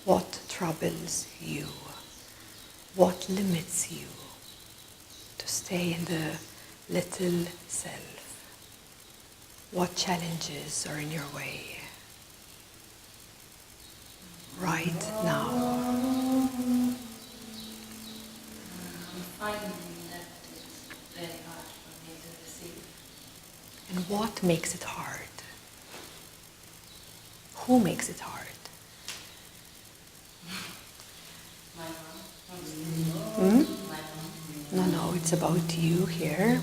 What troubles you? What limits you to stay in the little self? What challenges are in your way right now? I'm finding that it's very hard for me to receive. And what makes it hard? Who makes it hard? My Hmm? mom. No, it's about you here.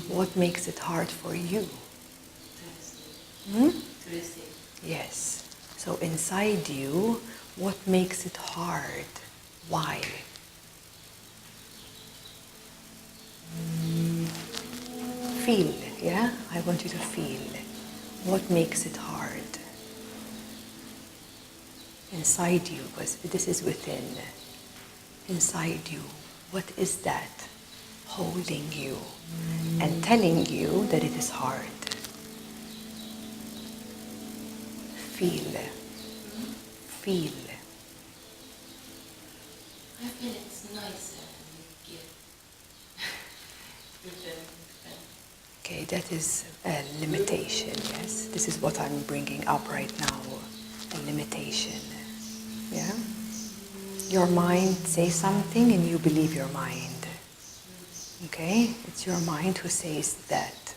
What makes it hard for you? To receive. Hmm? To receive. Yes. So inside you, what makes it hard? Why? Feel, yeah? I want you to feel. What makes it hard? Inside you, because this is within. Inside you, what is that holding you and telling you that it is hard? Feel. Feel. I feel it's nicer when you give. Okay, that is a limitation, yes? This is what I'm bringing up right now, a limitation, yeah? Your mind says something and you believe your mind, okay? It's your mind who says that,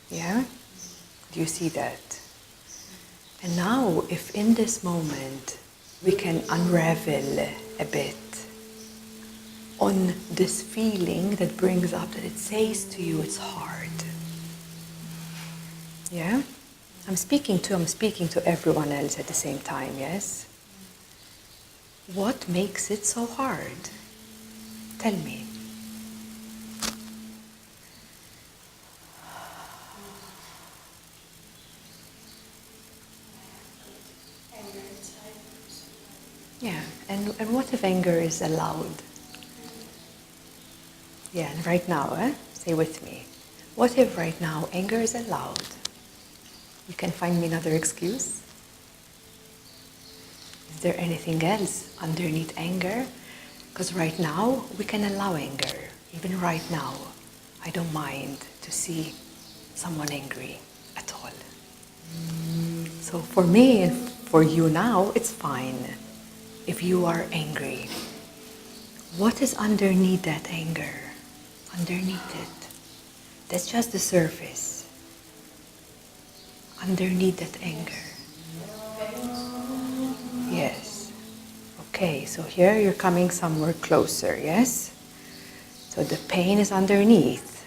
yeah? Do you see that? And now, if in this moment we can unravel a bit on this feeling that brings up that it says to you it's hard. Yeah? I'm speaking to everyone else at the same time, yes? What makes it so hard? Tell me. Yeah, and what if anger is allowed? Yeah, and right now, say with me. What if right now anger is allowed? You can find me another excuse? Is there anything else underneath anger? Because right now we can allow anger. Even right now, I don't mind to see someone angry at all. So for me and for you now, it's fine if you are angry. What is underneath that anger? Underneath it. That's just the surface. Underneath that anger. Yes. Okay, so here you're coming somewhere closer, yes? So the pain is underneath.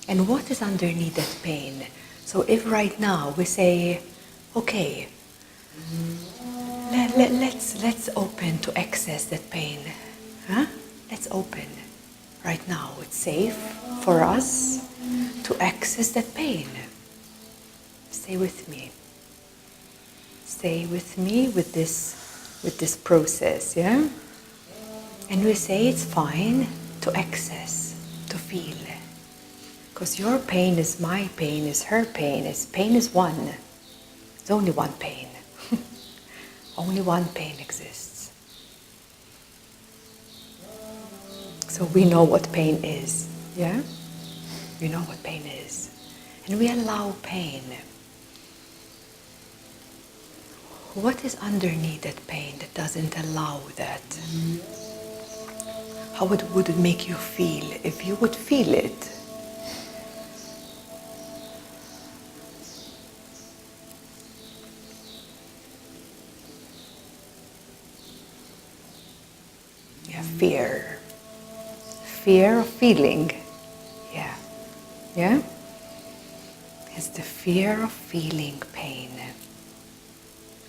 And what is underneath that pain? So if right now we say, okay, let's open to access that pain. Huh? Let's open. Right now it's safe for us to access that pain. Stay with me. Stay with me with this process, yeah? And we say it's fine to access, to feel. Because your pain is my pain, is her pain, pain is one. There's only one pain. Only one pain exists. So we know what pain is, yeah? We know what pain is. And we allow pain. What is underneath that pain that doesn't allow that? How would it make you feel if you would feel it? Yeah, fear. Fear of feeling. Yeah. Yeah? It's the fear of feeling pain.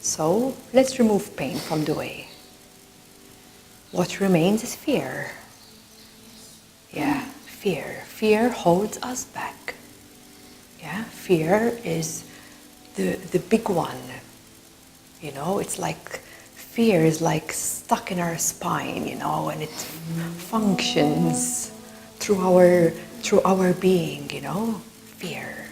So, let's remove pain from the way. What remains is fear. Yeah, fear. Fear holds us back. Yeah, fear is the big one. You know, it's like, fear is like stuck in our spine, you know, and it functions through our being, you know, fear.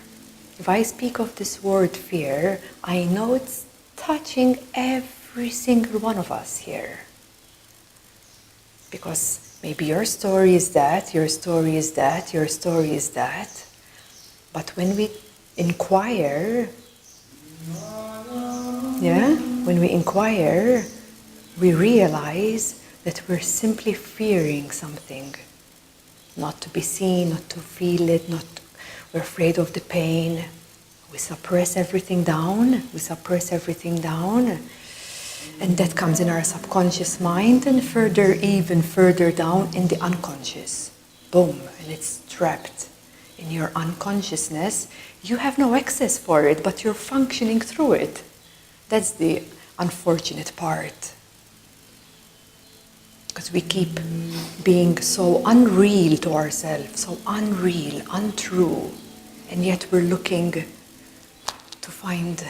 If I speak of this word fear, I know it's touching every every single one of us here. Because maybe your story is that, your story is that, your story is that. But when we inquire, when we inquire, we realize that we're simply fearing something. Not to be seen, not to feel it, we're afraid of the pain. We suppress everything down, and that comes in our subconscious mind and even further down in the unconscious. Boom, and it's trapped in your unconsciousness. You have no access for it, but you're functioning through it. That's the unfortunate part. Because we keep being so unreal to ourselves, so unreal, untrue, and yet we're looking to find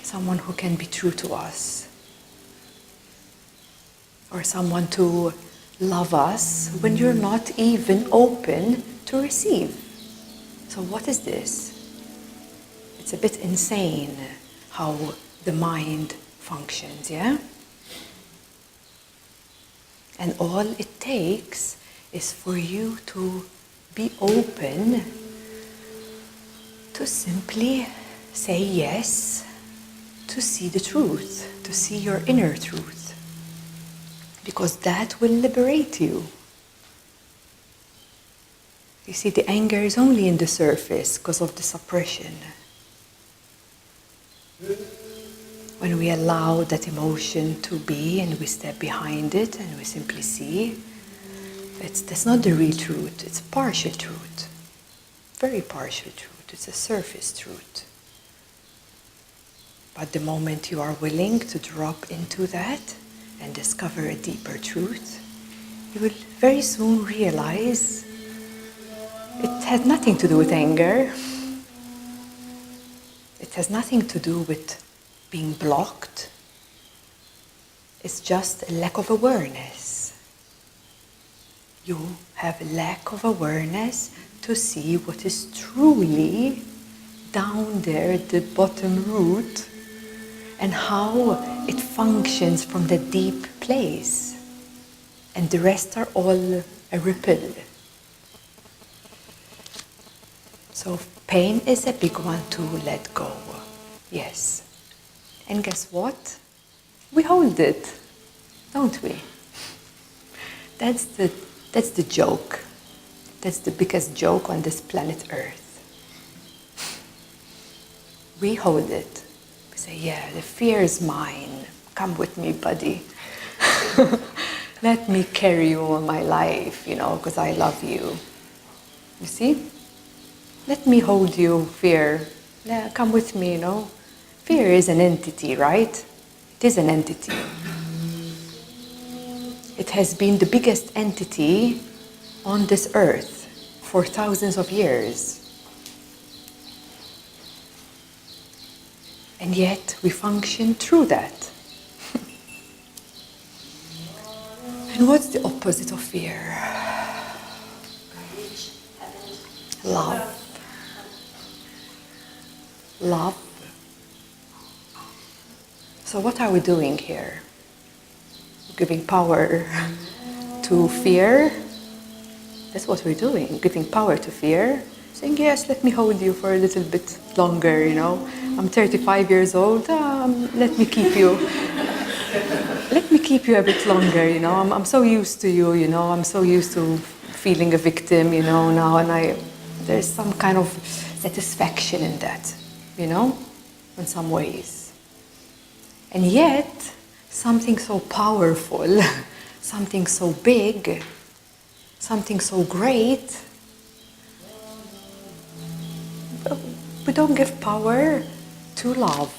someone who can be true to us, or someone to love us when you're not even open to receive. So what is this? It's a bit insane how the mind functions, yeah? And all it takes is for you to be open to simply say yes, to see the truth, to see your inner truth. Because that will liberate you. You see, the anger is only in the surface because of the suppression. When we allow that emotion to be and we step behind it and we simply see, that's not the real truth, it's partial truth. Very partial truth, it's a surface truth. But the moment you are willing to drop into that and discover a deeper truth, you will very soon realize it has nothing to do with anger. It has nothing to do with being blocked. It's just a lack of awareness. You have a lack of awareness to see what is truly down there at the bottom root and how it functions from the deep place. And the rest are all a ripple. So pain is a big one to let go. Yes. And guess what? We hold it, don't we? That's the joke. That's the biggest joke on this planet Earth. We hold it. We say, yeah, the fear is mine. Come with me, buddy. Let me carry you all my life, because I love you. You see? Let me hold you, fear. Yeah, come with me, Fear is an entity, right? It is an entity. It has been the biggest entity on this earth for thousands of years. And yet we function through that. And what's the opposite of fear? Love. Love. So what are we doing here? Giving power to fear? That's what we're doing, giving power to fear. Saying, yes, let me hold you for a little bit longer, I'm 35 years old, let me keep you. Let me keep you a bit longer, I'm so used to you, I'm so used to feeling a victim, now, and there's some kind of satisfaction in that, in some ways. And yet, something so powerful, something so big, something so great, we don't give power to love.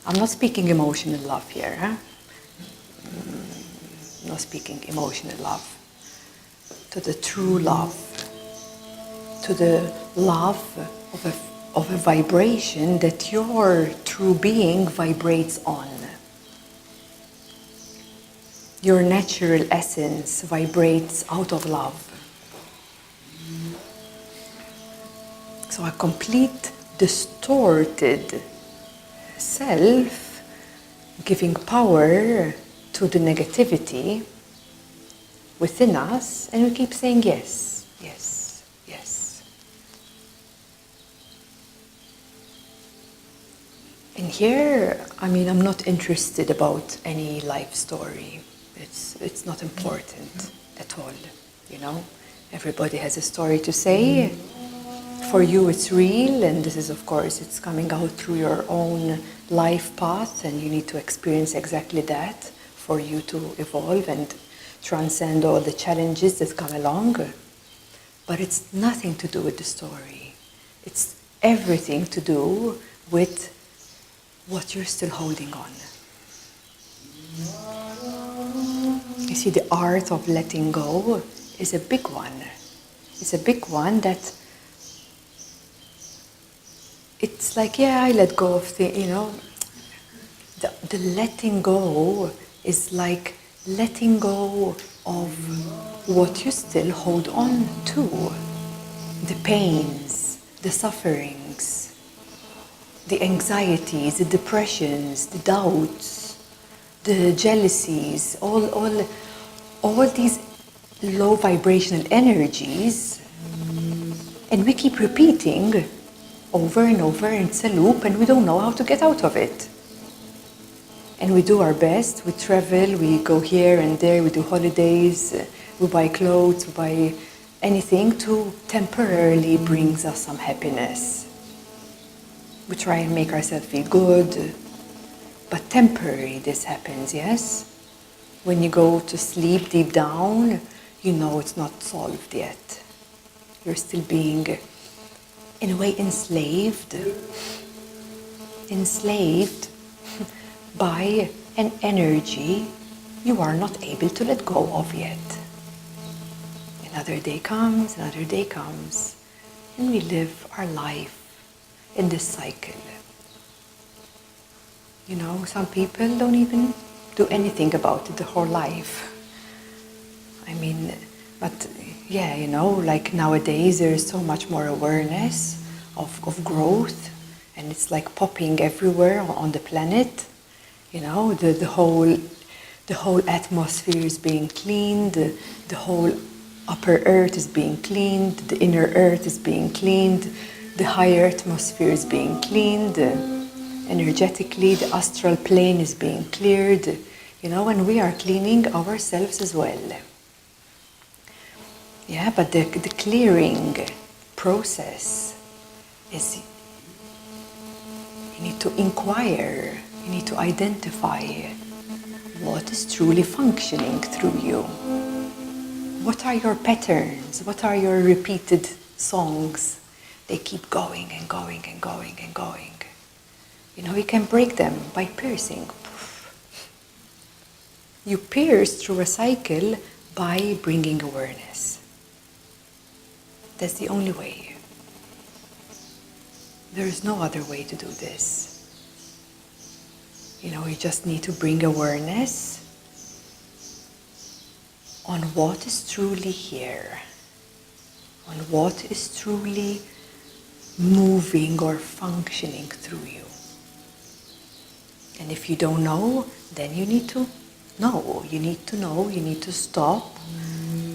I'm not speaking emotional love here. I'm not speaking emotional love. To the true love. To the love of a vibration that your true being vibrates on. Your natural essence vibrates out of love. So a complete distorted self giving power to the negativity within us, and we keep saying yes, yes, yes. And here, I'm not interested about any life story. It's not important at all, Everybody has a story to say. For you it's real, and this is, of course, it's coming out through your own life path, and you need to experience exactly that for you to evolve and transcend all the challenges that come along. But it's nothing to do with the story. It's everything to do with what you're still holding on. You see, the art of letting go is a big one. It's a big one that it's like, I let go of the letting go is like letting go of what you still hold on to. The pains, the sufferings, the anxieties, the depressions, the doubts, the jealousies, all these low vibrational energies, and we keep repeating over and over, and it's a loop, and we don't know how to get out of it. And we do our best, we travel, we go here and there, we do holidays, we buy clothes, we buy anything to temporarily brings us some happiness. We try and make ourselves feel good, but temporary this happens, yes? When you go to sleep deep down, it's not solved yet. You're still being, in a way, enslaved by an energy you are not able to let go of yet. Another day comes, and we live our life in this cycle. Some people don't even do anything about it the whole life. Like nowadays there is so much more awareness of growth, and it's like popping everywhere on the planet. The whole atmosphere is being cleaned, the whole upper earth is being cleaned, the inner earth is being cleaned, the higher atmosphere is being cleaned, energetically the astral plane is being cleared, and we are cleaning ourselves as well. Yeah, but the clearing process is, you need to inquire, you need to identify what is truly functioning through you. What are your patterns? What are your repeated songs? They keep going and going and going and going. You can break them by piercing. You pierce through a cycle by bringing awareness. That's the only way. There is no other way to do this. You just need to bring awareness on what is truly here, on what is truly moving or functioning through you. And if you don't know, then you need to know. You need to know, you need to stop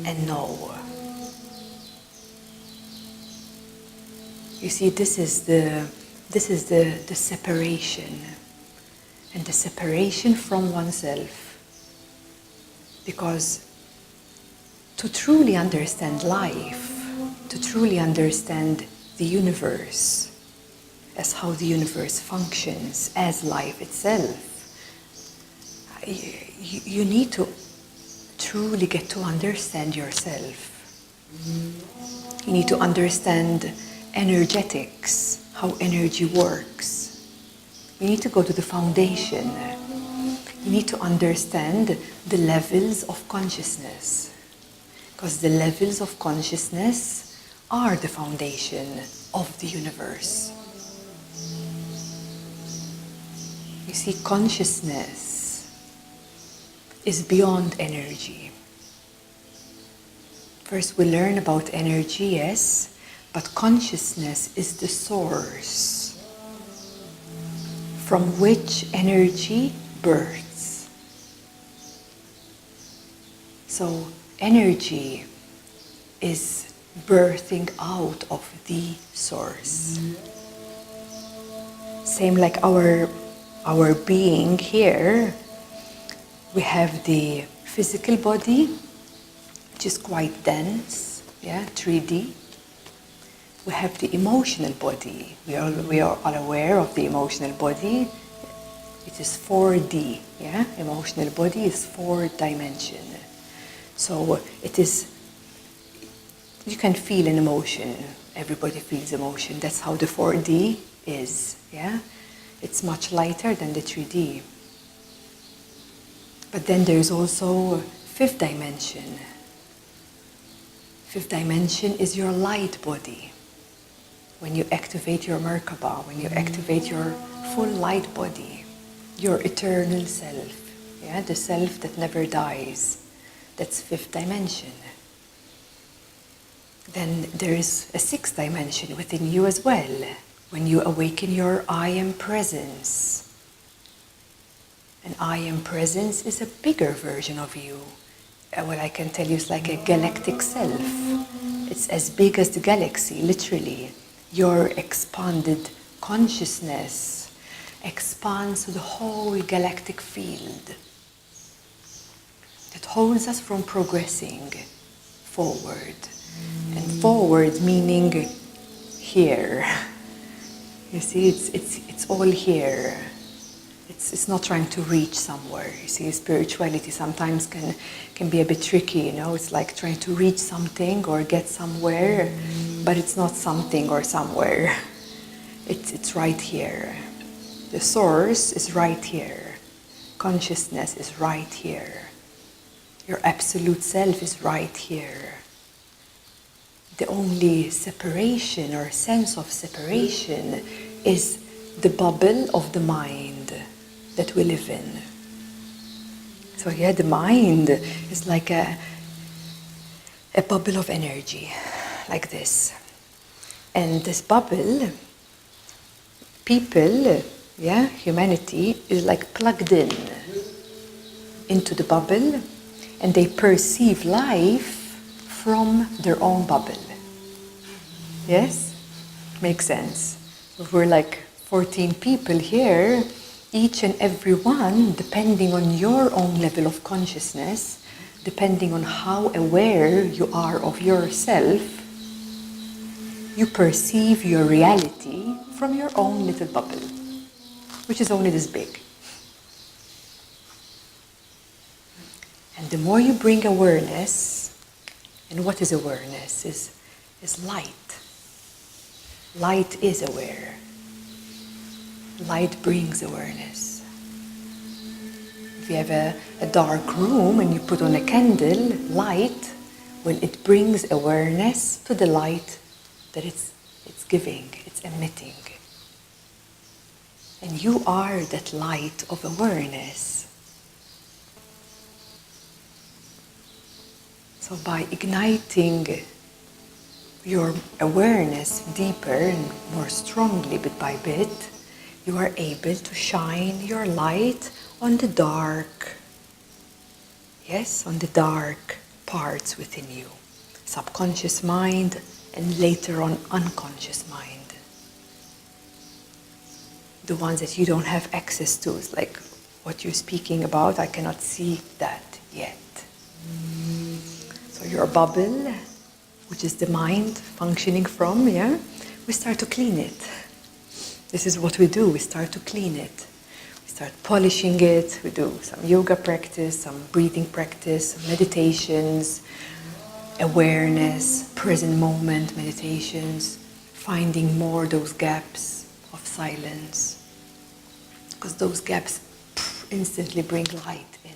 and know. You see, this is the separation, and the separation from oneself. Because to truly understand life, to truly understand the universe, as how the universe functions, as life itself, you need to truly get to understand yourself. You need to understand energetics, how energy works. You need to go to the foundation. You need to understand the levels of consciousness, because the levels of consciousness are the foundation of the universe. You see, consciousness is beyond energy. First we learn about energy, yes, but consciousness is the source from which energy births. So energy is birthing out of the source. Same like our being here, we have the physical body, which is quite dense, 3D. We have the emotional body. We are all aware of the emotional body. It is 4D, Emotional body is 4 dimension. So it is, you can feel an emotion. Everybody feels emotion. That's how the 4D is, It's much lighter than the 3D. But then there's also 5th dimension. 5th dimension is your light body. When you activate your Merkaba, when you activate your full light body, your eternal self, the self that never dies, that's 5th dimension. Then there is a 6th dimension within you as well. When you awaken your I am presence. And I am presence is a bigger version of you. What I can tell you is like a galactic self. It's as big as the galaxy, literally. Your expanded consciousness expands to the whole galactic field that holds us from progressing forward. And forward meaning here. You see, it's all here. It's not trying to reach somewhere. You see, spirituality sometimes can be a bit tricky, It's like trying to reach something or get somewhere, but it's not something or somewhere. It's right here. The source is right here. Consciousness is right here. Your absolute self is right here. The only separation or sense of separation is the bubble of the mind that we live in. So the mind is like a bubble of energy, like this. And this bubble, people, humanity is like plugged into the bubble, and they perceive life from their own bubble. Yes? Makes sense. If we're like 14 people here, each and every one, depending on your own level of consciousness, depending on how aware you are of yourself, you perceive your reality from your own little bubble, which is only this big. And the more you bring awareness, and what is awareness? Is light. Light is aware. Light brings awareness. If you have a dark room and you put on a candle, light, well, it brings awareness to the light that it's giving, it's emitting. And you are that light of awareness. So by igniting your awareness deeper and more strongly bit by bit, you are able to shine your light on the dark, on the dark parts within you. Subconscious mind and later on unconscious mind. The ones that you don't have access to, is like what you're speaking about, I cannot see that yet. So your bubble, which is the mind functioning from, we start to clean it. This is what we do, we start to clean it. We start polishing it, we do some yoga practice, some breathing practice, some meditations, awareness, present moment meditations, finding more those gaps of silence. Because those gaps instantly bring light in.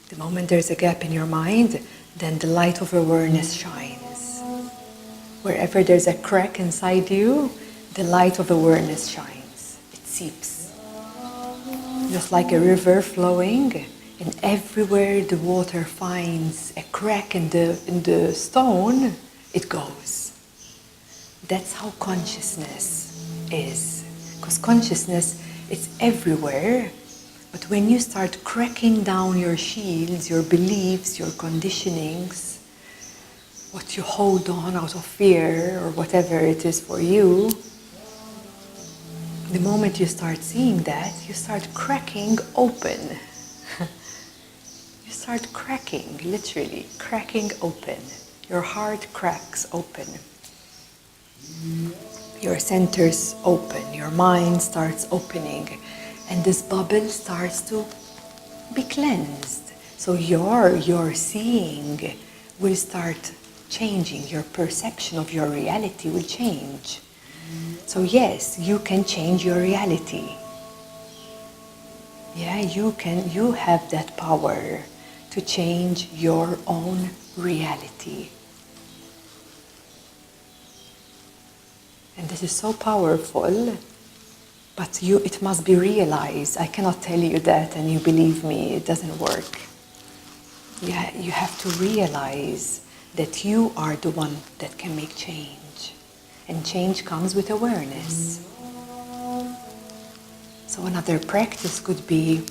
The moment there's a gap in your mind, then the light of awareness shines. Wherever there's a crack inside you, the light of awareness shines. It seeps. Just like a river flowing, and everywhere the water finds a crack in the stone, it goes. That's how consciousness is. Because consciousness is everywhere, But when you start cracking down your shields, your beliefs, your conditionings, what you hold on out of fear or whatever it is for you, the moment you start seeing that, you start cracking open. You start cracking, literally cracking open. Your heart cracks open. Your centers open. Your mind starts opening. And this bubble starts to be cleansed. So your seeing will start changing. Your perception of your reality will change. So yes, you can change your reality. Yeah, you have that power to change your own reality. And this is so powerful, but it must be realized. I cannot tell you that and you believe me, it doesn't work. Yeah, you have to realize that you are the one that can make change. And change comes with awareness. So another practice could be,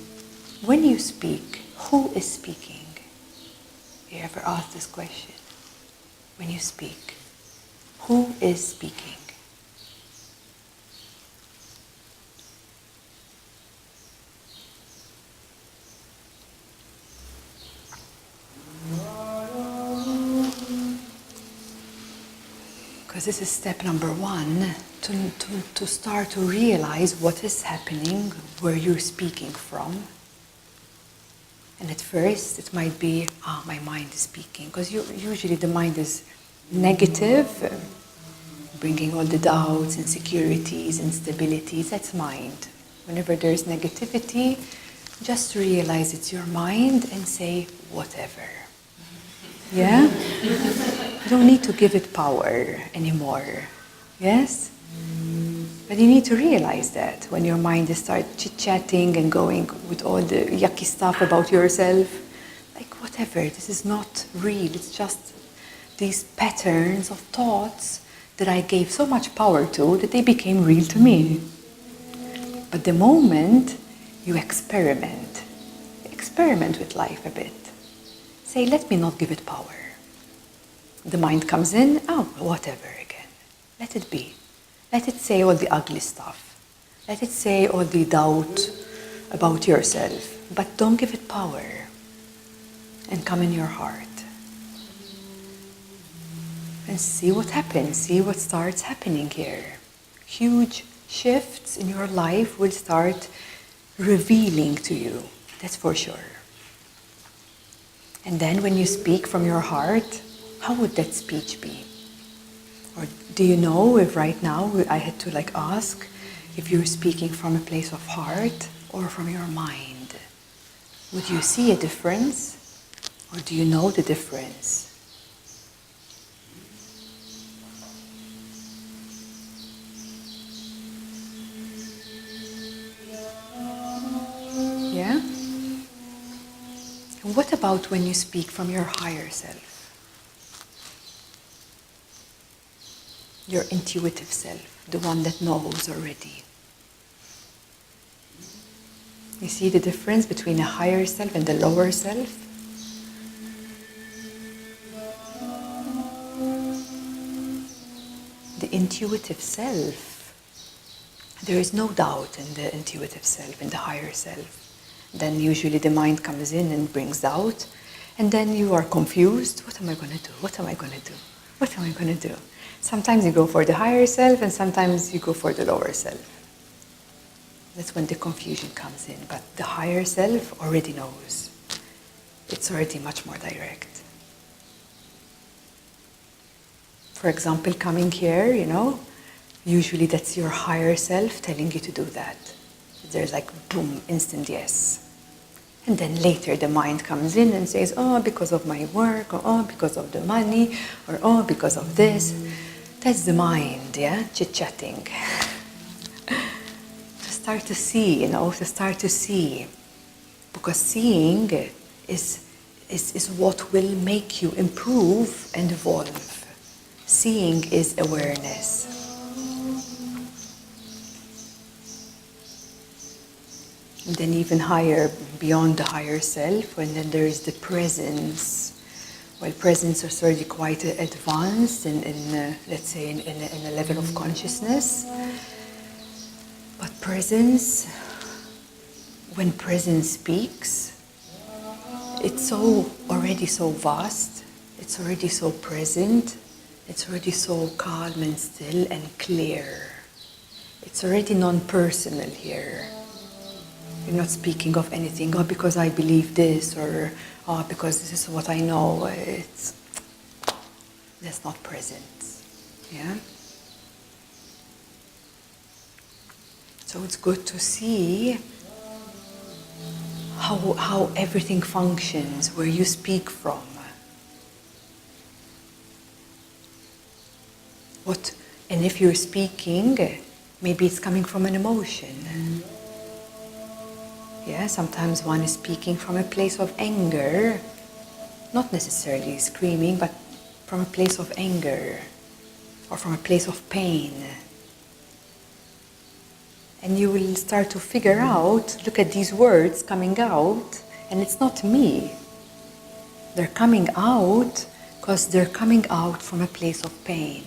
when you speak, who is speaking? You ever ask this question? When you speak, who is speaking? Because this is step number one, to start to realize what is happening, where you're speaking from. And at first it might be, my mind is speaking, because usually the mind is negative, bringing all the doubts, insecurities, instabilities, that's mind. Whenever there's negativity, just realize it's your mind and say, whatever. Yeah? You don't need to give it power anymore. Yes? But you need to realize that when your mind starts chit-chatting and going with all the yucky stuff about yourself, like whatever, this is not real. It's just these patterns of thoughts that I gave so much power to that they became real to me. But the moment you experiment with life a bit. Say, let me not give it power. The mind comes in, whatever again. Let it be. Let it say all the ugly stuff. Let it say all the doubt about yourself. But don't give it power. And come in your heart. And see what happens. See what starts happening here. Huge shifts in your life will start revealing to you. That's for sure. And then when you speak from your heart, how would that speech be? Or do you know if right now I had to ask if you're speaking from a place of heart or from your mind? Would you see a difference? Or do you know the difference? Yeah? And what about when you speak from your higher self? Your intuitive self, the one that knows already. You see the difference between a higher self and the lower self? The intuitive self, there is no doubt in the intuitive self, in the higher self. Then usually the mind comes in and brings doubt, and then you are confused. What am I going to do? What am I going to do? What am I going to do? Sometimes you go for the higher self and sometimes you go for the lower self. That's when the confusion comes in. But the higher self already knows. It's already much more direct. For example, coming here, usually that's your higher self telling you to do that. There's boom, instant yes. And then later the mind comes in and says, because of my work, or because of the money, or because of this. That's the mind, yeah, chit-chatting. To start to see, to start to see. Because seeing is what will make you improve and evolve. Seeing is awareness. And then even higher, beyond the higher self, and then there is the presence. Well, presence is already quite advanced let's say, in a level of consciousness. But presence, when presence speaks, it's already so vast, it's already so present, it's already so calm and still and clear. It's already non-personal here. You're not speaking of anything, because I believe this, or because this is what I know. That's not presence. Yeah? So it's good to see how everything functions, where you speak from. And if you're speaking, maybe it's coming from an emotion. Yeah, sometimes one is speaking from a place of anger, not necessarily screaming, but from a place of anger, or from a place of pain. And you will start to figure out, look at these words coming out, and it's not me. They're coming out because they're coming out from a place of pain.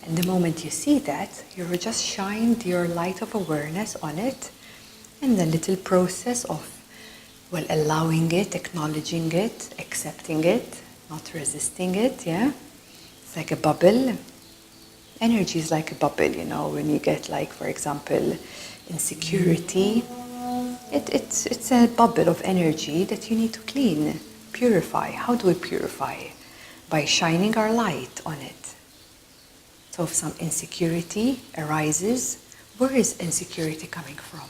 And the moment you see that, you just shined your light of awareness on it, and the little process of, allowing it, acknowledging it, accepting it, not resisting it, yeah? It's like a bubble. Energy is like a bubble, when you get, for example, insecurity. It's a bubble of energy that you need to clean, purify. How do we purify? By shining our light on it. So if some insecurity arises, where is insecurity coming from?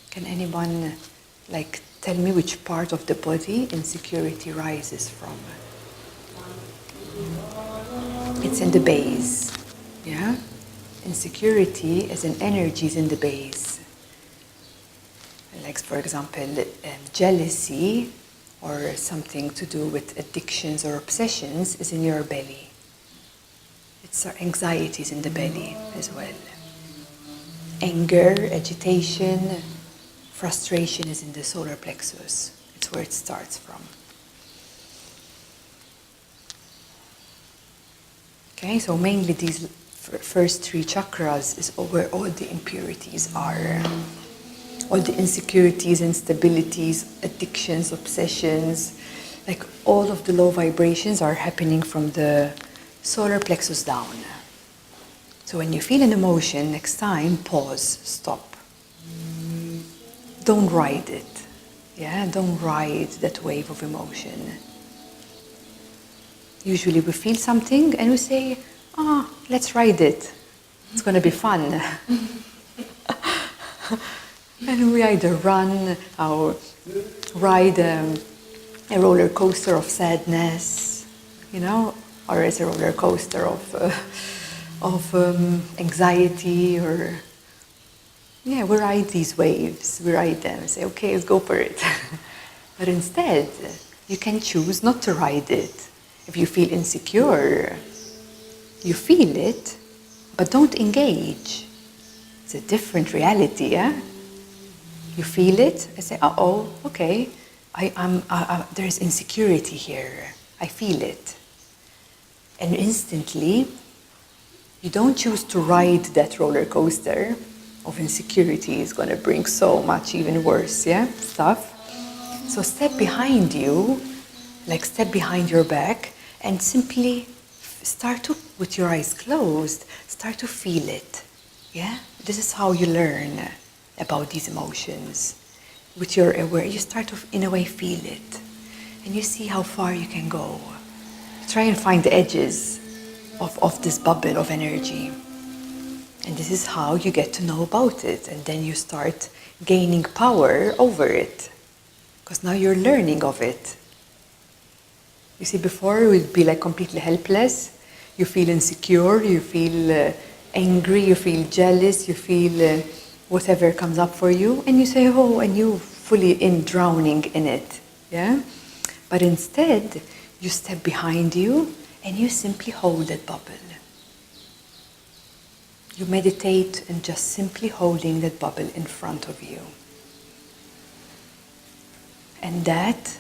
Can anyone tell me which part of the body insecurity rises from? It's in the base. Yeah? Insecurity as an energy is in the base. Like, for example, jealousy or something to do with addictions or obsessions is in your belly. It's our anxieties in the belly as well. Anger, agitation, frustration is in the solar plexus. It's where it starts from. Okay, so mainly these first three chakras is where all the impurities are. All the insecurities, instabilities, addictions, obsessions, all of the low vibrations are happening from the solar plexus down. So when you feel an emotion, next time, pause, stop. Don't ride it. Yeah, don't ride that wave of emotion. Usually we feel something and we say, let's ride it. It's going to be fun. And we either run or ride a roller coaster of sadness, or it's a roller coaster of anxiety, or we ride these waves. We ride them and say, okay, let's go for it. But instead, you can choose not to ride it. If you feel insecure, you feel it, but don't engage. It's a different reality, yeah? You feel it and say, okay, there's insecurity here. I feel it. And instantly, you don't choose to ride that roller coaster of insecurity. Is going to bring so much even worse, stuff. So step behind you, step behind your back, and simply start to, with your eyes closed, start to feel it. Yeah? This is how you learn about these emotions. With your awareness, you start to, in a way, feel it. And you see how far you can go. Try and find the edges of this bubble of energy. And this is how you get to know about it. And then you start gaining power over it. Because now you're learning of it. You see, before it would be completely helpless. You feel insecure, you feel angry, you feel jealous, you feel whatever comes up for you. And you say, and you fully drowning in it. Yeah? But instead, you step behind you and you simply hold that bubble. you meditate and just simply holding that bubble in front of you. And that,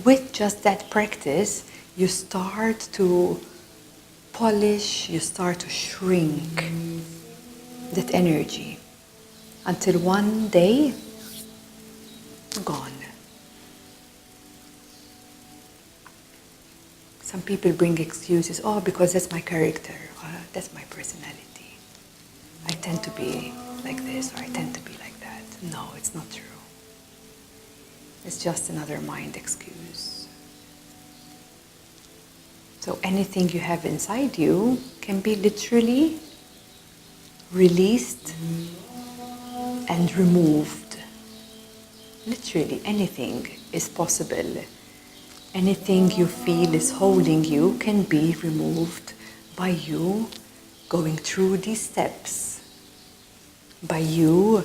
with just that practice, you start to polish, you start to shrink that energy until one day, gone. Some people bring excuses, oh, because that's my character, or that's my personality. I tend to be like this, or I tend to be like that. No, it's not true. It's just another mind excuse. So anything you have inside you can be literally released and removed. Literally anything is possible. Anything you feel is holding you can be removed by you going through these steps. By you,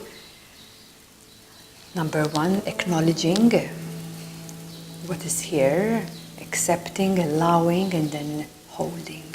number one, acknowledging what is here, accepting, allowing, and then holding.